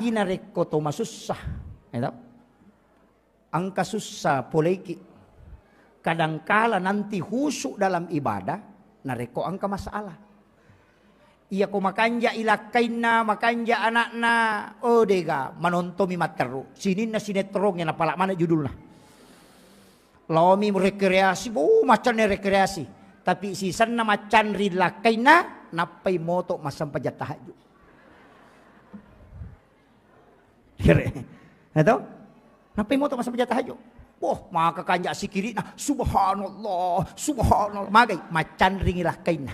Lagi na reko to masusah. Ito? Ang kasusah poleki. Kadangkala nanti husuk dalam ibadah, nareko ang kamasalah. Iya ko makanja ilakay na, makanja anak na, o dega, manontomi matero. Sinin na sinetrong yan, napala mana judul na. Lawami mo rekreasi, macan na rekreasi. Tapi sisan na macan rilakay na, napay moto masampajat tahayu. Ito? Napay moto masampajat tahayu. Makakanja si kiri na, subhanallah, subhanallah. Magay, macan ringilakay na.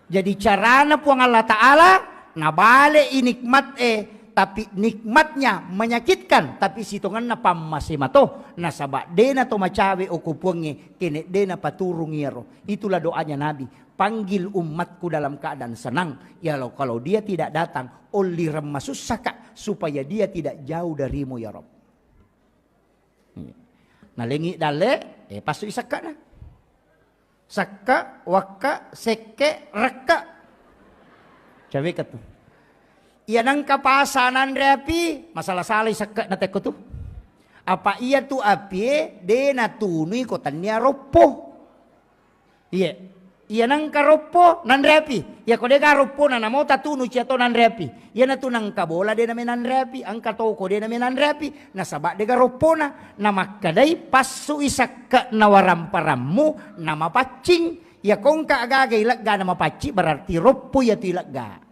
Jadi carana po ang Allah Ta'ala, nabale inikmat tapi nikmatnya menyakitkan. Tapi situngan na pamasimato, nasaba de na to macawe o kupungi, kine de na paturung yero. Itulah doanya Nabi. Panggil umatku dalam keadaan senang. Ya kalau dia tidak datang, oliram masusaka, supaya dia tidak jauh darimu ya Rob. Nalingi dale, pasu isaka na. Saka, waka, seke, raka. Cawe ka to. Iyan ang kapasanan repi, masalah salay saka na teko to. Apa iya tu api, de na tunui ko tanya ropo. Iya. Iyan ang karopo nan repi. Ya ko de karopo na namo tatunu siya to nan repi. Iyan na to nang kabola de namin nan repi. Ang katoko de namin nan repi. Nasaba de karopo na. Namakaday pasu isaka na waramparammu na mapacing. Ya kung kaagagay ilagga na mapaci berarti ropo ya tu ilagga.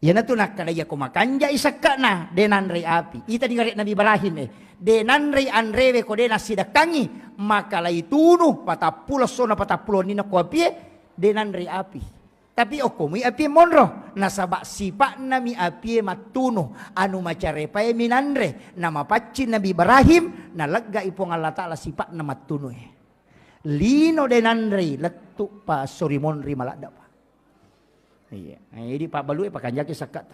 Iyan na to nakaday ya kumakanja isaka na de nan re api. Ita di ngarit Nabi Ibrahim de nan re anrewe ko de nasidakangi. Maka lai tunu patapulo sona patapulo nina ko api denan ri api. Tapi okomi api monro nasaba sipa nami api matuno anu macare pae minandre nama pacin Nabi Ibrahim na lagga ipong Allah Ta'ala sipa na matuno lino denan ri letu pa sorimon ri malada pa. Iya, ini Pak Balu Pak Kanjaki sakat.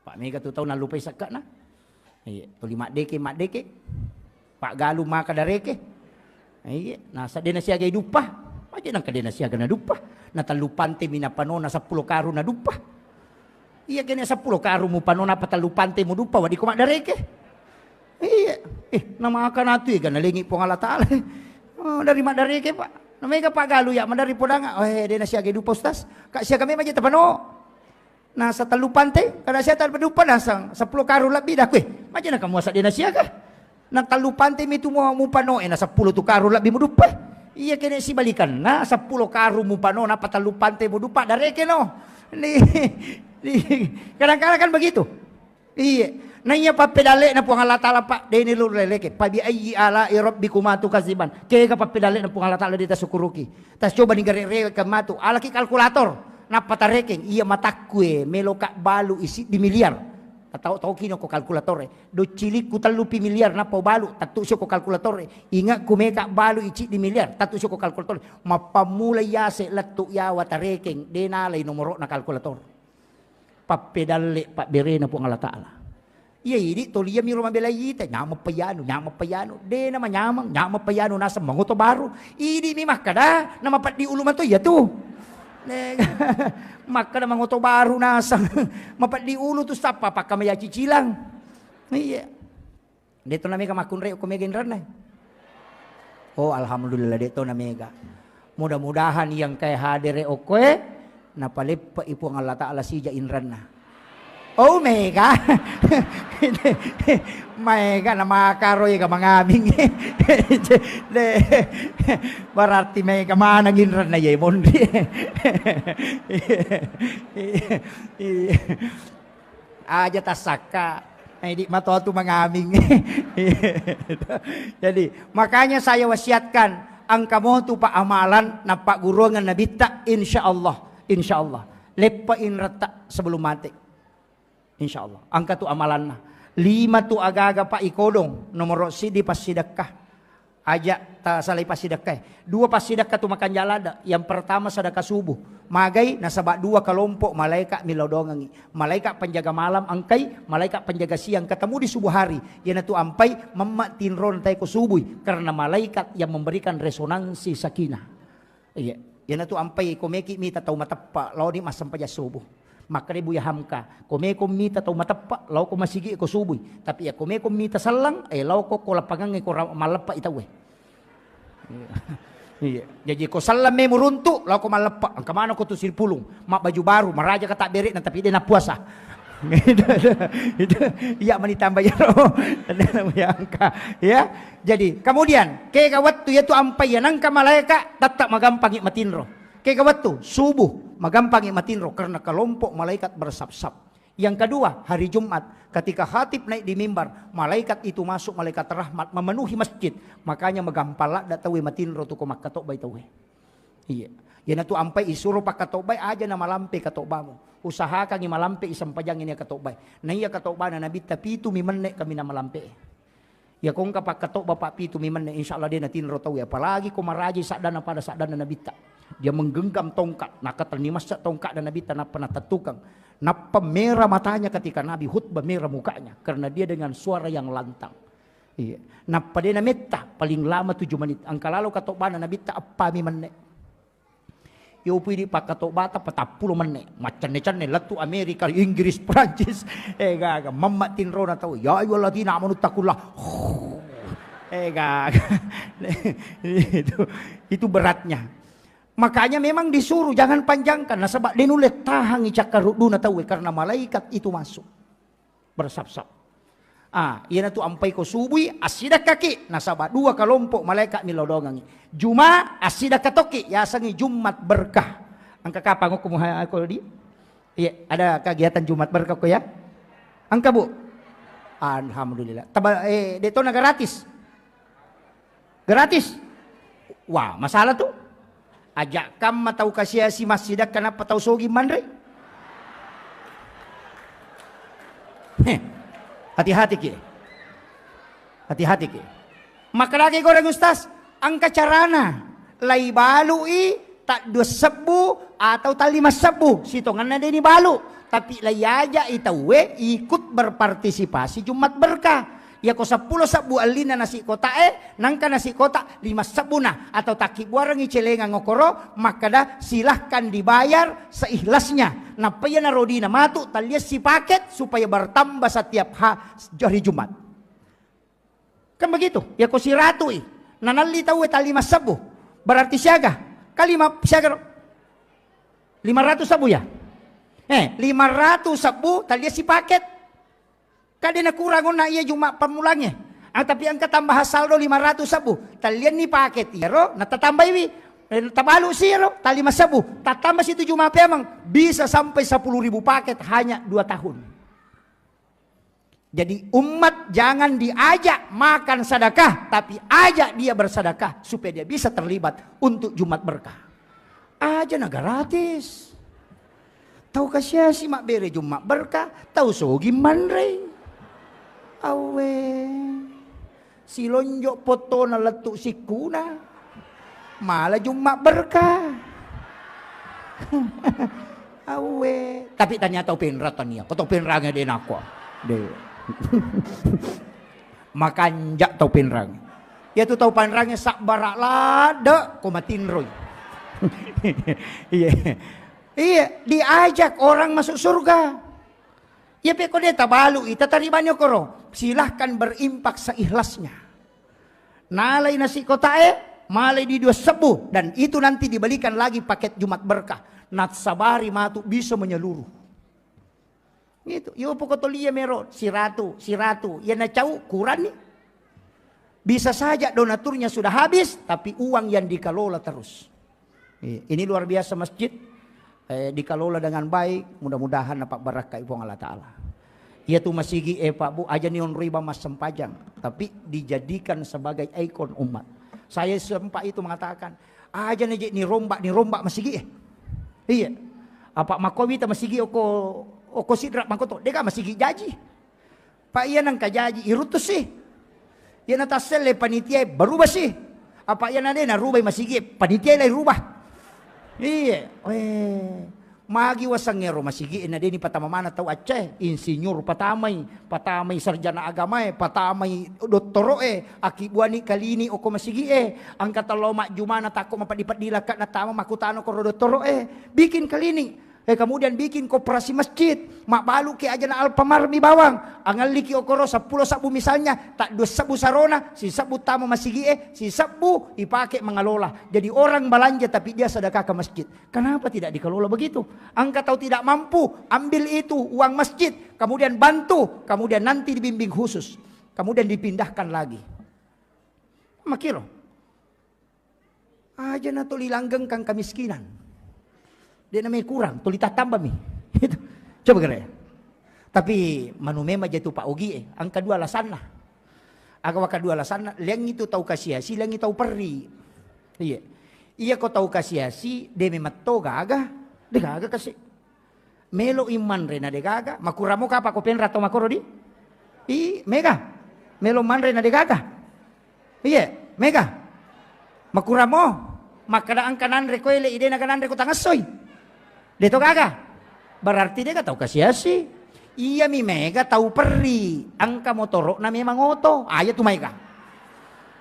Pak Mega tu tahu na lupa sakat na. Iya, tu mak deke. Pak Galu maka dareke. Iya, nasa dena siaga dupa. Aja nang kadena siaga na dupa. Natalupante mina panona 10 karu na dupa. Iya kene 10 karu mu panona patalupante mu dupa wadi ko mak dareke. Iya, nama akan atu kan nalingi pong Allah Ta'ala. Oh, dari mak dareke Pak. Namanya Pak Galu ya mandari podanga. Dena siaga dupa ustaz. Kak siaga me maje tapano. Nasa talupante kada sia taldupa nasang 10 karu lebih dah kue. Maje na kamu asa dena siaga. Nagtalupante mi tumo mo pano nasa 10 tu karu labi mo dupa. Iya kene si balikan na 10 karu mo pano na patalupante mo dupa dareke no. Kadang-kadang kan begitu. Iya. Nanya papedale na po ang Allah Ta'ala pa deni luleleke. Pabi ayyi ala rabbikuma tukaziban. Kaya ka papedale na po ang Allah Ta'ala dita sukuruki. Tas coba ni gare ka matu alaki kalkulator na patarekeng iya matakwe meloka balu isi di miliar. Tahu kino ko kalkulatore do cilik ku talupi miliar na po balu tatu siya ko kalkulatore inga kumeka balu ici di miliar tatu siya ko kalkulatore mapamula yase latu yawa tarekeng denalay nomoro na kalkulator papedalle pa bere na po ang Allah Ta'ala iya ini tolia mi roma belayita nyama payano de na manyamang nyama payano nasa mangoto baru ini mi makada na mapat di uluman to ya tu maka na mangoto baru nasang mapat di ulo tu sapa pa kamaya cicilang. Iya. Dito na mega makunre ko mega inran. Oh alhamdulillah dito na mega. Mudah-mudahan yang kay hadire okoe napalip pa ipo ang Allah Ta'ala sija inran na. Oh mega. Mega na makaroy ka mangabing. Berarti mega manang inran na yemon. Aja tasaka. Di matoto mangabing. Jadi makanya saya wasiatkan ang kamotu pa amalan na pagurungan na bita insyaallah. Lepa inrata sebelum mati. InsyaAllah. Angka tu amalan na. 5 tu aga-aga pa ikodong. Nomor sidi pas sidakah. Aja ta salay pas sidakah. 2 pas sidakah tu makan jalada. Yang pertama sedekah subuh. Magay nasaba 2 kelompok malaikat milodongangi. Malaikat penjaga malam angkai. Malaikat penjaga siang ketemu di subuh hari. Yana tu ampai memak tinron tay ko subuh. Karena malaikat yang memberikan resonansi sakinah. Iya. Yana tu ampai komeki mi tatau matapa. Law di masam paja subuh. Maka dia buya hamka. Kome mita tau matapa, lau ko masigi ko subuy. Tapi ya kome mita salang, lau ko lapangang ko malapa itaw eh. Iya. Jadi ko salam me muruntu, lau ko malapa. Ang kamano ko to silpulong. Baju baru, maraja ka tak berit na tapi dia na puasa. Itu iya manitambah ya roh. Ya. Jadi kemudian ke waktu yaitu ampai nang ka malaika tetap magampang matinro. Ke waktu subuh magampang matinro karena kelompok malaikat bersap-sap. Yang kedua, hari Jumat ketika khatib naik di mimbar, malaikat itu masuk, malaikat rahmat memenuhi masjid. Makanya magampala datawi matinro tu ko makatok bay tawe. Iya. Yan tu ampai isuro pa katobay aja na malampe katobamo. Usahakan ni malampe isang pajang ini katobay. Na iya katobay na nabita pitu mimenne kami na malampe. Ya kung kapag katoba pa pitu mimenne insyaallah dia natin rotawi. Apalagi kumaraji sakdana pada sakdana nabita. Dia menggenggam tongkat, nakatanimas sa tongkat dan nabita na panatatukang. Napamera matanya ketika Nabi khutbah, merah mukanya karena dia dengan suara yang lantang. Iya. Napa dia namita paling lama 7 menit. Ang kalalo katobana nabita apa mimenne. Yo pwede pagkatobata patapulong man ne. Machan ne latu Amerika, Inggris, Prancis. Gaga mamatin ro na tao. Ya ayo Latina manut takula. Gaga. Itu beratnya. Makanya memang disuruh jangan panjangkan. Nah sebab dinulit tahang icakarudu na tao karena malaikat itu masuk. Bersap-sap. Iyan tu ampai ko subuy asida kaki nasaba 2 kelompok malaikat milodongangi. Juma asida katoki yasangi Jumat berkah. Ang kakapang ko kumuha ako di. Iya, ada kegiatan Jumat berkah ko ya. Angka bu. Alhamdulillah. Dito na gratis. Gratis. Wah, masalah tuh. Ajak kam matau kasih si masjidak kenapa tau sogi mandre. Hati-hati ki. Hati-hati ki. Maka lagi goreng ustaz, ang kacarana lay balui tak 2 sebu atau tak 5 sebu. Sitongan na din balu. Tapi lay aja itawe ikut berpartisipasi Jumat berkah. Ya ko 10 sebu alina nasi kota nangka nasi kota 5 sebu na atau taki buarang icelenga ngokoro maka dah silahkan dibayar seikhlasnya. Napaya na rodina matu talias si paket supaya bertambah setiap hari Jumat. Kan begitu. Ya ko si ratu nanali tahu tali 5 sebu. Berarti siaga. Kali siaga 500 sebu ya. 500 sebu talias si paket. Kada na kurang na iya Jumat pamulangnya. Tapi ang katambah saldo 500 sebu. Talian ni paket iro natatambah wi. Tabalu siro tali 5 sebu. Tatambah situ Jumat memang bisa sampai 10.000 paket hanya 2 tahun. Jadi umat jangan diajak makan sedekah, tapi ajak dia bersedekah supaya dia bisa terlibat untuk Jumat berkah. Aja na gratis. Tahu kasih si mak bere Jumat berkah, tahu sogi manre. Awe si lonjok foto na letuk si kuna malah Jumat berkah. Awe tapi ternyata penrat tania kau penrangnya dia nakwa deh. Makan jak tau penrang ya tu tau penrangnya sak barak lada ko matin roy. Iya diajak orang masuk surga. Ya peko dia tabalu ita taribanyo koro. Silahkan berimpak seikhlasnya. Nalay nasi kota malay di 2 sebu dan itu nanti dibalikan lagi paket Jumat berkah. Natsabari matu bisa menyeluruh. Gitu. Yo pokotolia mero si ratu. Ya na cau kurang nih. Bisa saja donaturnya sudah habis tapi uang yang dikelola terus. Ini luar biasa masjid. Dikelola dengan baik, mudah-mudahan dapat barakah ibu Allah Ta'ala. Ia tu masigi Pak Bu aja nion riba mas sempajang, tapi dijadikan sebagai ikon umat. Saya sempat itu mengatakan, aja nih ni rombak masigi Iya. Apa makowi ta masigi oko sidrak mangkoto, deka masigi jaji. Pak iya nang kajaji irutus sih. Ia natasele panitia berubah sih. Apa iya nade na rubah masigi panitia lai rubah. Iya, magi wasangero masigi na din patamamana tau Aceh, insinyur patamay sarjana agama patamay doktoro akibuani kalini oko masigi ang kataloma jumana tako mapadipat dilakat na tama makutano ko doktoro bikin kalini Kemudian bikin koperasi masjid. Mak balu ke aja na Alfamart mi bawang. Angal liki okoro 10 sabu misalnya. Tak 2 sabu sarona. Si sabu tama masigi si sabu dipakai mengelola. Jadi orang belanja tapi dia sedekah ke masjid. Kenapa tidak dikelola begitu? Angka tahu tidak mampu. Ambil itu uang masjid. Kemudian bantu. Kemudian nanti dibimbing khusus. Kemudian dipindahkan lagi. Makiro. Aja na tuli langgeng kang kemiskinan. Dia namanya kurang, tuli tambah mi. Itu. Coba kira ya. Tapi manumema jatuh Pak Ogi angka 2 alasan lah. Aga waka 2 alasan lah. Liang itu tahu kasiasi, liang itu tahu peri. Iya. Iya kau tahu kasiasi, dia memang gaga. Dia gaga kasih. Melo iman rena dia gaga. Makuramo kapa ko penra to makoro di? Mega. Melo man rena dia gaga. Iya, mega. Makuramo. Makada ang kanan rekoile ide na kanan reko tangasoy. Dito gaga. Berarti dia tahu kasiasi. Iya mi mega tahu peri. Angka motoro na memang oto. Aya tu mega.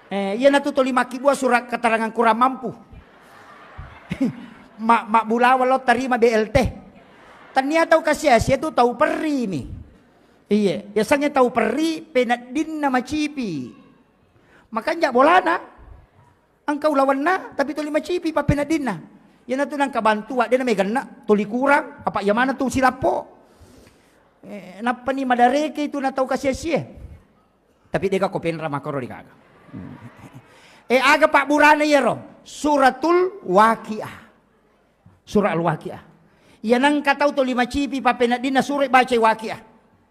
Iya natuto 5 buah surat keterangan kurang mampu. mak bulawa lo terima BLT. Tania tahu kasiasi itu tahu peri mi. Iya, biasanya tahu peri penadin nama cipi. Makanya bolana. Angka ulawan na tapi tu 5 cipi pa penadin na. Yan na ito ng kabantua. Di na may gana. Tuli kurang. Apa yaman na ito sila po. Napa ni madareke ito na tao kasi siya. Tapi di ka kopin ramakoro di kaga. Aga pak burana yero. Suratul Waqiah. Surah Al-Waqiah. Yan ang kataw to 5 cipi papenadin na surat baca Waqiah.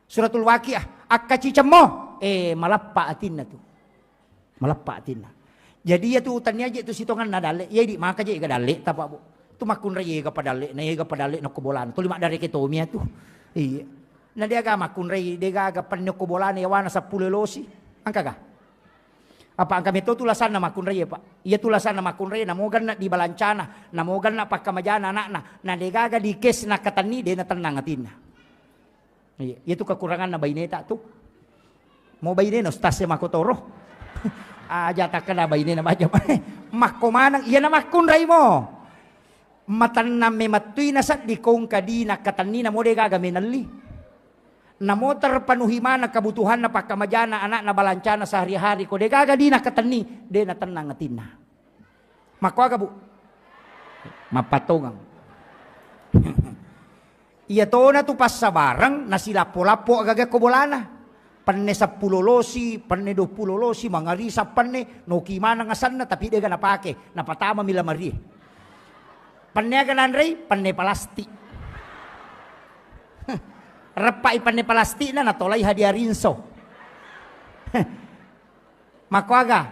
Suratul Waqiah. Akkacica mo. Malappa atin na to. Malappa atin na. Jadi ya tu utannya aja itu sitongan nadale. Ya di maka aja iga dale tapa bu. Tu makun raya iga padale, na iga padale no kubolan. Tu 5 dari ketomia tu. Iya. Na dia ga makun raya dia ga panyo kubolan ya wana 10 losi. Angka ga. Apa angka meto tulasan na makun raya pak. Iya tulasan na makun raya namogan na di balancana, namogan na pakamajana anak na dia ga di kes na katani dia na tenang atin na. Iya, itu kekurangan na baineta tu. Mau bainena stasya makotoro. Aja tak kena bayi ini nama aja makko manang iya nama kun rai mo matan na mematui nasat di kong kadina katani na mo de gaga menali namo terpenuhi mana kebutuhan na pakamajana anak na balancana sehari-hari ko de gaga dina katani de na tenang atina makko aga bu mapatongang iya to na tu pas sabarang na sila lapo agaga ko bolana Panne 10 losi, panne 20 losi, mga risa panne, no kimana nga sana, tapi dia gana pake, napatama mila mari. Panne ganan rey, panne palasti. Repai panne palasti na natolay hadiah rinso. Makwaga,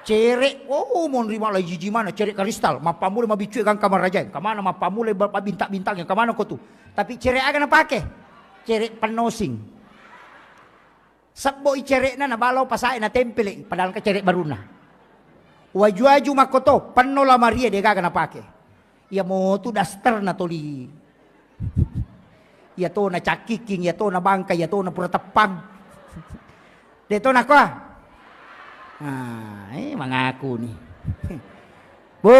cere, mon rima lay jijimana, cere kristal, mapamule mabicuy kang kamarajan, kamana mapamule babintak-bintang, kamana ko tu. Tapi cere aga na pake, cere panosing. Sabbo icere na nabalaw pasain na tempele padahal ka cere baruna. Waju-waju makoto panno la Maria de gaga na pake. Iya mo tu daster na toli. Iya to na cakiking, iya to na bangka, iya to na pura tepang. Deto na ko. Mangaku nih. Bu.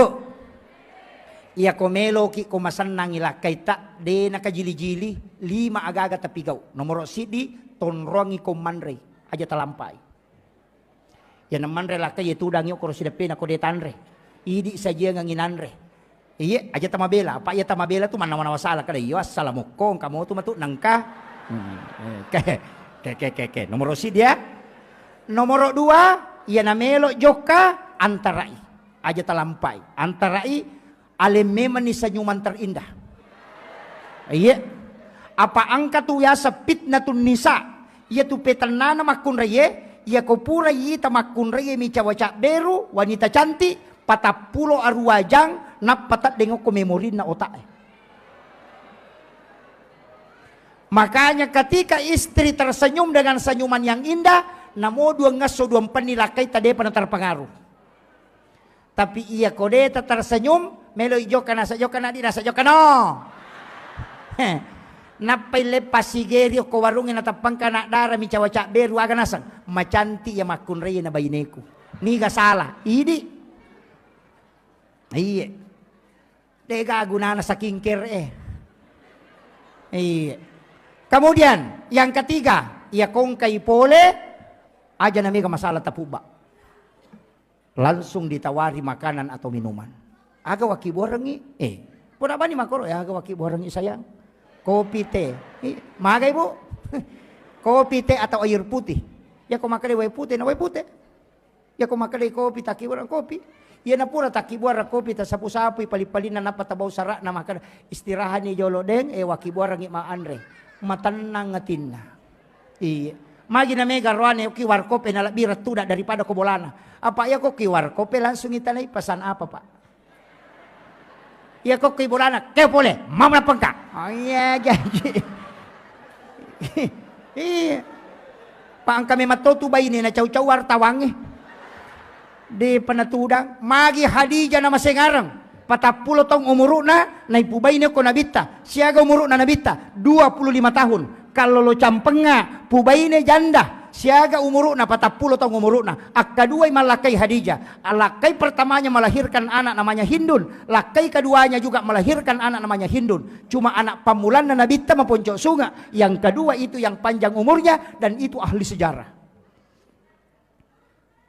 Iya komelo ki kumasan nang ilakay ta de nakajili-jili 5 agaga tapigaw. Nomor sidi tonrongi ko manre aja talampai. Ya naman re lakay itudang yo kuro sidapen ako detanre. Idi saja nganginanre. Iya aja tamabela. Apa ya tamabela tu mana-mana wasala kada iyo assalamukong kamu tu matu nangka. Ke. Nomor si dia. Nomor 2 iya namelo joka antarai. Aja talampai. Antarai alemema ni senyuman terindah. Iya. Apa angka tu ya sepit na tun nisa. Ia tu petanana makun raye. Ia kopura yita makun raye mi cawaca beru. Wanita cantik. 40 arwajang. Napatat dengan ko memorin na otak. Makanya ketika istri tersenyum dengan senyuman yang indah. Namo dua ngaso dua penilakai tadi pernah terpengaruh. Tapi ia kode tersenyum. Melo ijo kana sajo kana di nasa jo kana. Napay lepas sigerio ko warungin natapang ka na dara mi cawaca beru aga nasan. Macanti ya makun raya na bayineku. Niga salah. Idi. Iya. Dega guna na sa kingker Iya. Kemudian yang ketiga, ya kongkai pole aja namanya masalah tapuba. Langsung ditawari makanan atau minuman. Aga waki borangi, pura bani makoro ya aga waki borangi sayang. Kopi teh, magai bu. Kopi teh atau air putih. Ya kau makan air putih, na air putih. Ya kau makan kopi taki borang kopi. Ya na pura taki borang kopi ta sapu-sapu pali-palina napa tabau sarak na makan istirahat ni jolo deng waki borangi ma andre. Matanang ngatinna. Iya. Magi na mega roane kiwar kopi na lebih retuda daripada kobolana. Apa ya kok kiwar kopi langsung itanai pesan apa pak? Ya kok kibolana kau boleh mau na pengka. Oh iya jadi. Iya. Pak ang kami matutu ba ini na caw-caw wartawangi. Di panatudang magi Hadijah na masengarang. 40 tahun umuru na naipubay niya ko nabita. Siaga umuru na nabita 25 tahun. Kalau lo campenga pubay niya janda. Siaga umuru na 40 tahun umuru na. Akaduay malakay Hadijah. Lakay pertamanya melahirkan anak namanya Hindun. Lakay keduanya juga melahirkan anak namanya Hindun. Cuma anak pamulan na nabita maponcok sunga. Yang kedua itu yang panjang umurnya dan itu ahli sejarah.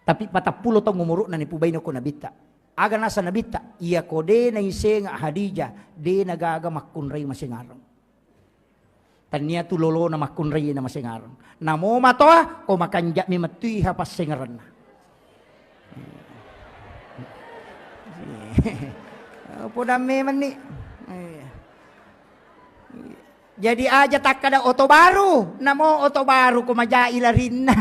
Tapi 40 tahun umuru na ni pubay niya ko nabita. Aga nasa nabita, iya ko de na isenga Hadijah, de nagaga makunray masingarang. Tanya tu lolo na makunray na masingarang. Namo matoa, ko makanja mi matuy hapas singaran na. Opo dami man ni. Jadi aja tak ada oto baru. Namo oto baru ko maja ilarin na.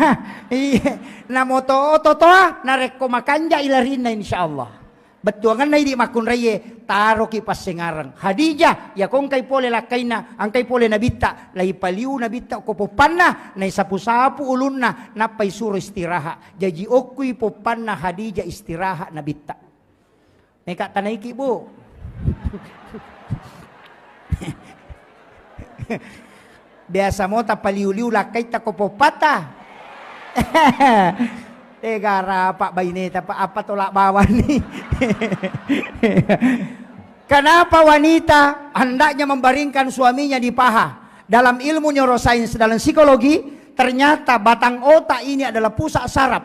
Namo to oto toa, narek ko makanja ilarin na insyaallah. Betuangan na hindi makunraye taro ki pasengarang Hadijah ya kung kay pole lakay na ang kay pole nabita lay paliw nabita ko popanna na sapu-sapu ulun na napay suro istiraha jadi okoy popanna Hadijah istiraha nabita neka tanay ki bu biasa mo ta paliw-liw lakay ta ko popata Tegara Pak Baineta Pak apa tolak bawah nih. Kenapa wanita hendaknya membaringkan suaminya di paha? Dalam ilmu neuroscience, dalam psikologi, ternyata batang otak ini adalah pusat saraf.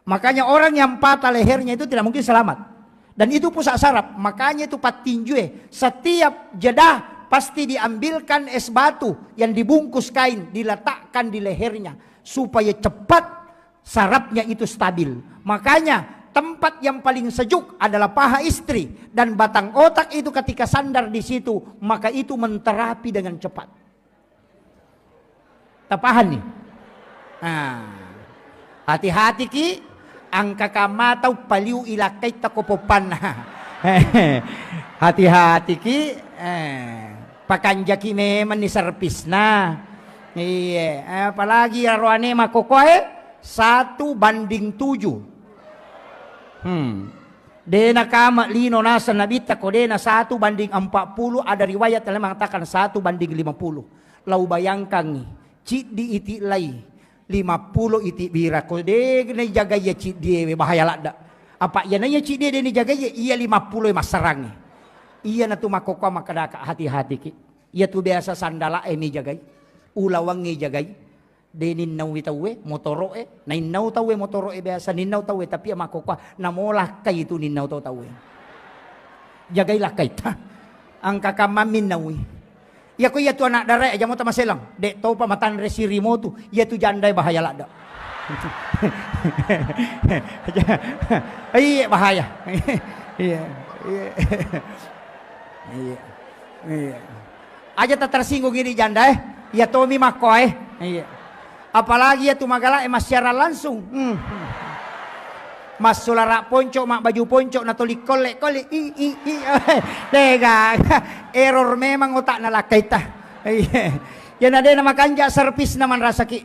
Makanya orang yang patah lehernya itu tidak mungkin selamat. Dan itu pusat saraf. Makanya itu patinjue. Setiap jedah pasti diambilkan es batu yang dibungkus kain, diletakkan di lehernya supaya cepat sarafnya itu stabil. Makanya tempat yang paling sejuk adalah paha istri dan batang otak itu ketika sandar di situ maka itu menterapi dengan cepat. Tapahan nih. Nah, hati-hati ki angka kamatau paliu ilakai takopopan. Hati-hati ki pakanjaki memang ni serpisna. Iya, apalagi arwane makokoe 1:7. Dena kama lino nasa nabita ko dena 1:40 ada riwayat yang mengatakan 1:50. Lau bayangkan ni cik di iti lay 50 iti bira ko de na jaga ya cik die bahaya lada. Apa ya nanya cik die ni jaga ya iya 50 masarang. Iya na tu makoko makadaka hati-hati ki. Iya tu biasa sandala ni jagai. Ulawang ni jagai. De ninnaw itawe motoroe na innaw tawe motoroe biasa ninnaw tawe tapi makokwa namolah kay itu ninnaw tawe jagay lakay ta ang kakamamin nawi ya ko ya tu anak dare aja mo ta maselang de to pa matan resirimo tu ya tu janday bahaya lada ay bahaya iya iya aja tak tersinggung ini janda ya Tommy makoy iya apalagi ya tumagala mas secara langsung mas sulara ponco mak baju ponco na tulik kolek tega error memang otak na lakay ta yan ada nama kanja servis naman rasaki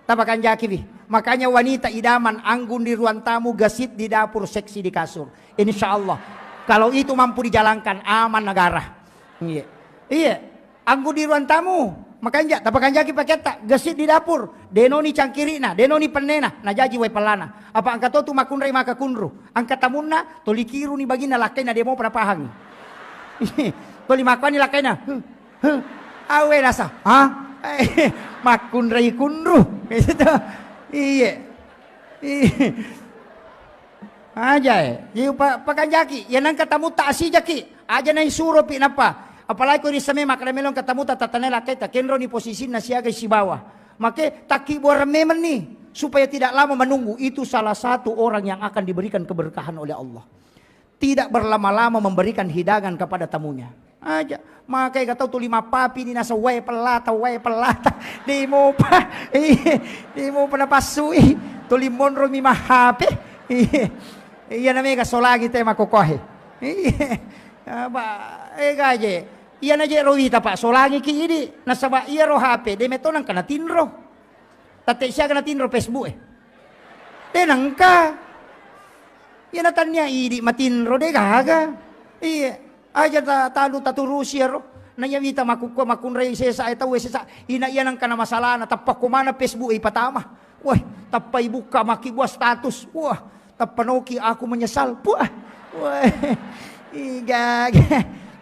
tabakan jaki makanya wanita idaman anggun di ruang tamu gasit di dapur seksi di kasur insyaallah kalau itu mampu dijalankan aman negara iya anggun di ruang tamu makanya tapakan jaki pakai tak gesit di dapur denoni cangkirina denoni penena na jaji we pelana apa angkat tu makunrai maka kunru angkat tamunna tolikiru ni bagina lakay na demo pada pahang toli makani lakay na Awe rasa, makun rai kunru. Gitu. Iya. Aja Yung pakan jaki. Yan ang katamu ta si jaki. Aja na isuro pinapa. Apalagi ko risame makramelong katamu ta tatanela kita. Kenro ni posisi na siya si bawah. Maka taki borame man ni. Supaya tidak lama menunggu. Itu salah satu orang yang akan diberikan keberkahan oleh Allah. Tidak berlama-lama memberikan hidangan kepada tamunya. Aja. Makanya kata tu 5 papi ni nasa way pelata. Di mo pa napasui. Tu 5 ro mi mahape. Iya namanya kasolagi tayo makukohe. Gaje. Iya na je rohita pa. Solagi ki ini. Nasaba iya ro hape. De meto nang kanatinro. Tate siya kanatinro Facebook Tenang ka. Iya na tanya idi matinro de gaga. Iya. Aja talo taturusi ro. Nayamita makunray sesa itaw sesa. Ina iya nang kana masalah na tapak kumana Facebook ipatama. Wah, tapay buka makibuas status. Wah, tapanoki aku menyesal. Wah,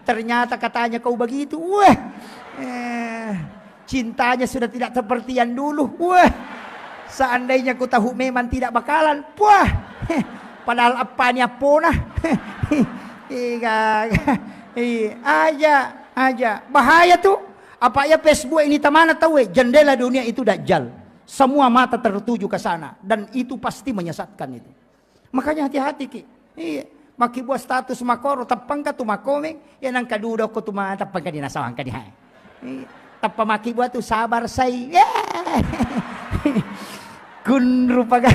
ternyata katanya kau begitu. Wah, cintanya sudah tidak seperti yang dulu. Wah, seandainya ku tahu memang tidak bakalan. Wah, padahal apanya punah. Aja. Bahaya tuh. Apa ya Facebook ini tamana tahu jendela dunia itu dajjal. Semua mata tertuju ke sana. Dan itu pasti menyesatkan itu. Makanya hati-hati ki. Iya. Maki buat status makoro. Tapang ka tumakomeng. Yan ang kadudo ko tapang ka dinasawang ka dihay. Tapang maki buat tu sabar say. Kunru paga.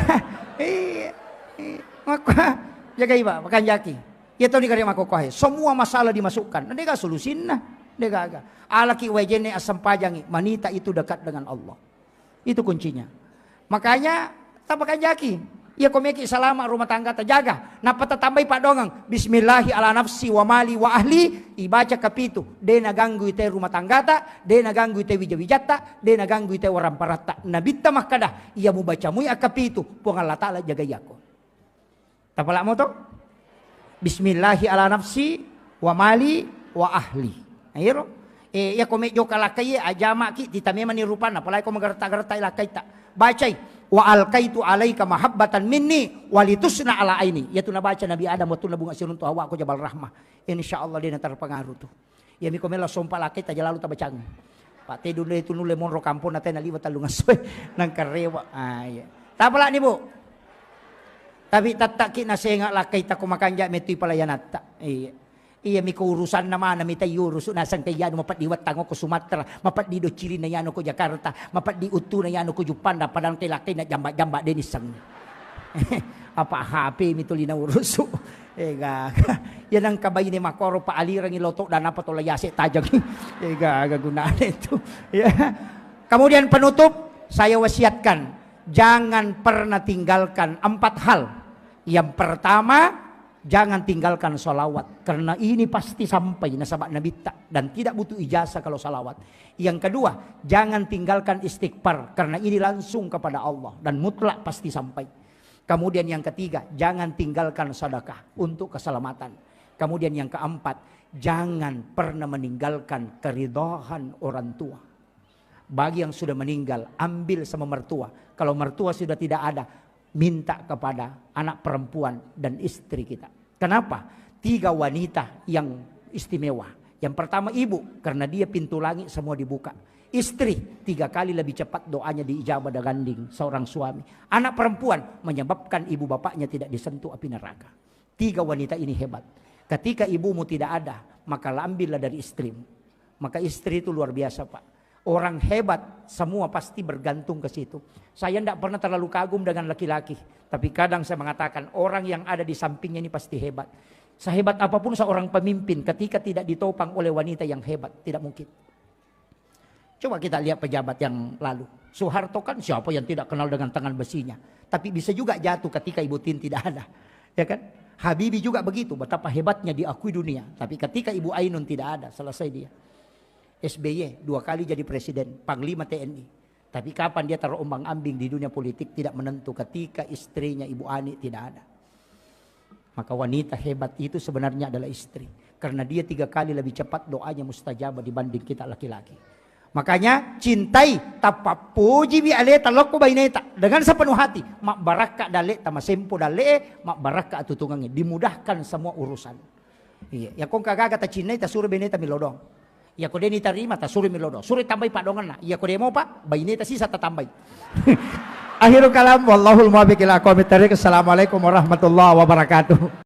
Maka. Jaga iba. Makan jaki. Ito ni kari makukuhay. Semua masalah dimasukkan. Nanti ka solusin na. Degaga. Alaki wajene asam pajangi. Manita itu dekat dengan Allah. Itu kuncinya. Makanya tapakan jaki. Ya komeki salama rumah tangga terjaga. Napa tambah pak dongang. Bismillahi ala nafsi wa mali wa ahli. Ibaca kapitu. De naganggu ite rumah tangga ta. De naganggu ite wijawijata. De naganggu ite orang parata. Nabita makada. Ia mu baca mu kapitu. Puang Allah ta'ala jaga yako. Tapalak mo to? Bismillahi ala nafsi wa mali wa ahli. Ayro. Ya komedyo kalakay ajama ki titamema ni rupan apalagi ko magarta-garta ilakay ta. Bacay wa alkaitu alaika mahabbatan minni walitusna ala aini. Yaitu nabaca Nabi Adam waktu nabunga sirun tu hawa ko jabal rahmah. Insyaallah dia terpengaruh tu. Ya mi komela sompa lakay ta jalalu ta bacang. Pati dulu itu nule monro kampung natin naliwat talungasoy nang karewa. Ay. Tapala ni bu. Tapi tataki na senga lakay ta kumakanja metoy palayanata. Iya mi urusan naman na mi tayo urusan nasan kay yano mapat diwat tango ko Sumatra mapat di do Chili na yano ko Jakarta mapat di Utu na yano ko Jupanda padang tilakay na jamba-jamba din isang apa happy mi tuli na uruso gaga yan ang kabay ni makoro pa alirang iloto dan apa to layasi tajag gaga gunaan itu ya. Kemudian penutup saya wasiatkan jangan pernah tinggalkan 4 hal. Yang pertama, jangan tinggalkan salawat. Karena ini pasti sampai nasabak Nabi dan tidak butuh ijazah kalau salawat. Yang kedua, jangan tinggalkan istighfar. Karena ini langsung kepada Allah. Dan mutlak pasti sampai. Kemudian yang ketiga, jangan tinggalkan sedekah untuk keselamatan. Kemudian yang keempat, jangan pernah meninggalkan keridhaan orang tua. Bagi yang sudah meninggal, ambil sama mertua. Kalau mertua sudah tidak ada, minta kepada anak perempuan dan istri kita. Kenapa? 3 wanita yang istimewa. Yang pertama ibu, karena dia pintu langit semua dibuka. Istri 3 kali lebih cepat doanya diijabah dan ganding seorang suami. Anak perempuan menyebabkan ibu bapaknya tidak disentuh api neraka. 3 wanita ini hebat. Ketika ibumu tidak ada, maka ambillah dari istrimu. Maka istri itu luar biasa Pak. Orang hebat semua pasti bergantung ke situ. Saya tidak pernah terlalu kagum dengan laki-laki. Tapi kadang saya mengatakan orang yang ada di sampingnya ini pasti hebat. Sehebat apapun seorang pemimpin ketika tidak ditopang oleh wanita yang hebat. Tidak mungkin. Coba kita lihat pejabat yang lalu. Soeharto kan siapa yang tidak kenal dengan tangan besinya. Tapi bisa juga jatuh ketika Ibu Tin tidak ada. Ya kan? Habibie juga begitu. Betapa hebatnya diakui dunia. Tapi ketika Ibu Ainun tidak ada. Selesai dia. SBY 2 kali jadi presiden, panglima TNI. Tapi kapan dia terombang ambing di dunia politik tidak menentu ketika istrinya Ibu Ani tidak ada. Maka wanita hebat itu sebenarnya adalah istri. Karena dia 3 kali lebih cepat doanya mustajabah dibanding kita laki-laki. Makanya cintai tapa puji bi aleta lokko baineta dengan sepenuh hati. Mak baraka dale tama sempo dale mak baraka atutungannya dimudahkan semua urusan. Iya, ya kong kagak kata cinai ta suruh baineta milodong. Ya kode ni tarima ta suruh milodong. Suruh tambai pak dongan na. Ya kode mau pak baineta sisa ta tambai. Akhirul kalam wallahul muwaffiq ila aqwamit thariq. Assalamualaikum warahmatullahi wabarakatuh.